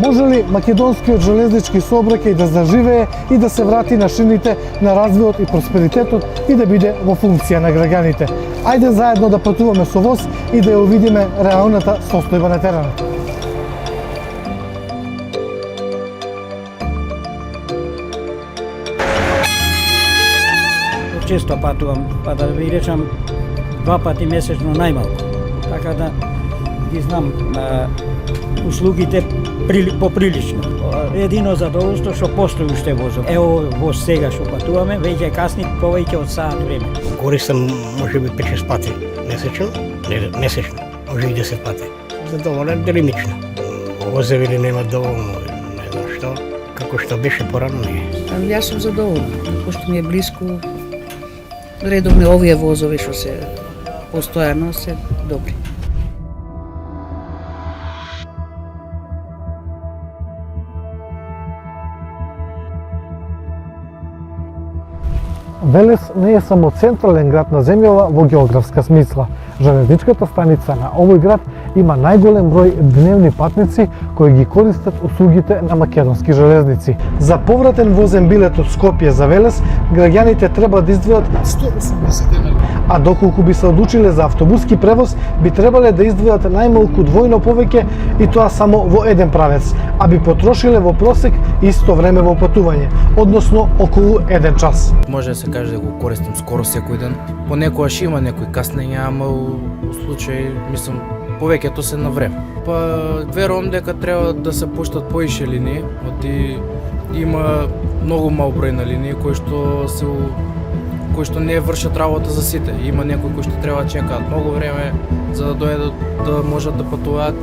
Може ли македонскиот железнички сообраќај да заживее и да се врати на шините на развојот и просперитетот и да биде во функција на граѓаните? Ајде заедно да патуваме со воз и да ја увидиме реалната состојба на теренот. Често патувам, па да ви речам 2 пати месечно најмалку. Така да ги знам услугите поприлично. Едино задоволство што постои уште возот. Ево воз сега што патуваме, веќе касни повеќе од саат време. Користам можеби 5-6 пати месечно, месечно, може и 10 пати. Задоволен делимично. Возеви нема доволно, не знам што, како што беше порано не. Јас сум задоволна, пошто ми е блиску. Редовно овие возови што се постојано се добри. Велес не е само централен град на земјава во географска смисла. Железничката станица на овој град има најголем број дневни патници кои ги користат услугите на македонски железници. За повратен возен билет од Скопје за Велес, граѓаните треба да издвојат 180 денари. А доколку би се одлучиле за автобуски превоз, би требале да издвојат најмалку двојно повеќе и тоа само во еден правец, а би потрошиле во просек исто време во патување, односно околу 1 час. Може да се каже да го користам скоро секој ден. Понекогаш има некои каснења, ама у случај, мислам, повеќето се на време. Па верувам дека треба да се поштат поише линии, оти има многу мал број на линии кои што не вршат работа за сите. Има некои кои што треба да чекаат многу време за да дојдат да можат да патуваат.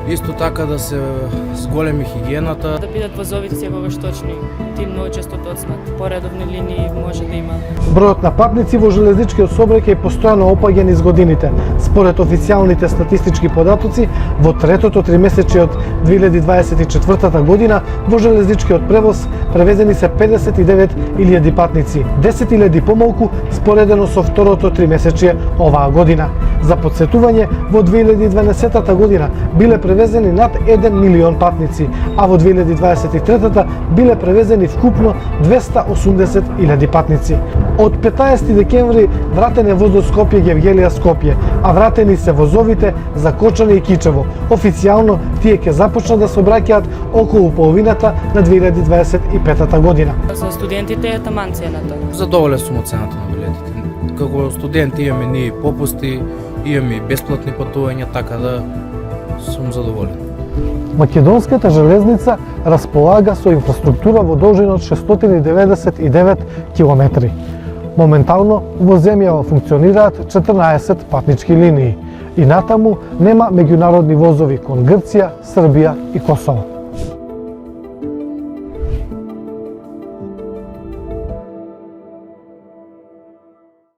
Исто така да се зголеми хигиената. Да бидат возовите секогаш точни, ти многу често тоцнат. Поредовни линии може да има. Бројот на патници во железничкиот сообраќај постојано опаѓа низ годините. Според официјалните статистички податоци, во третото тримесечие од 2024 година во железничкиот превоз превезени се 59.000 патници, 10.000 помалку споредено со второто тримесечие оваа година. За подсетување, во 2012 година биле превезени над 1 милион патници, а во 2023 биле превезени вкупно 280.000 патници. Од 15 декември вратен е возот Скопје Гевгелија Скопје, а вратени се возовите за Кочани и Кичево. Официјално тие ќе започнат да се обраќаат околу половината на 2025 година. За студентите е таман цената. Задоволен сум од цената на билетите. Како студент имаме ние попусти, имаме и бесплатни патувања, така да сум задоволен. Македонската железница располага со инфраструктура во должина од 699 километри. Моментално во земјава функционираат 14 патнички линии и натаму нема меѓународни возови кон Грција, Србија и Косово.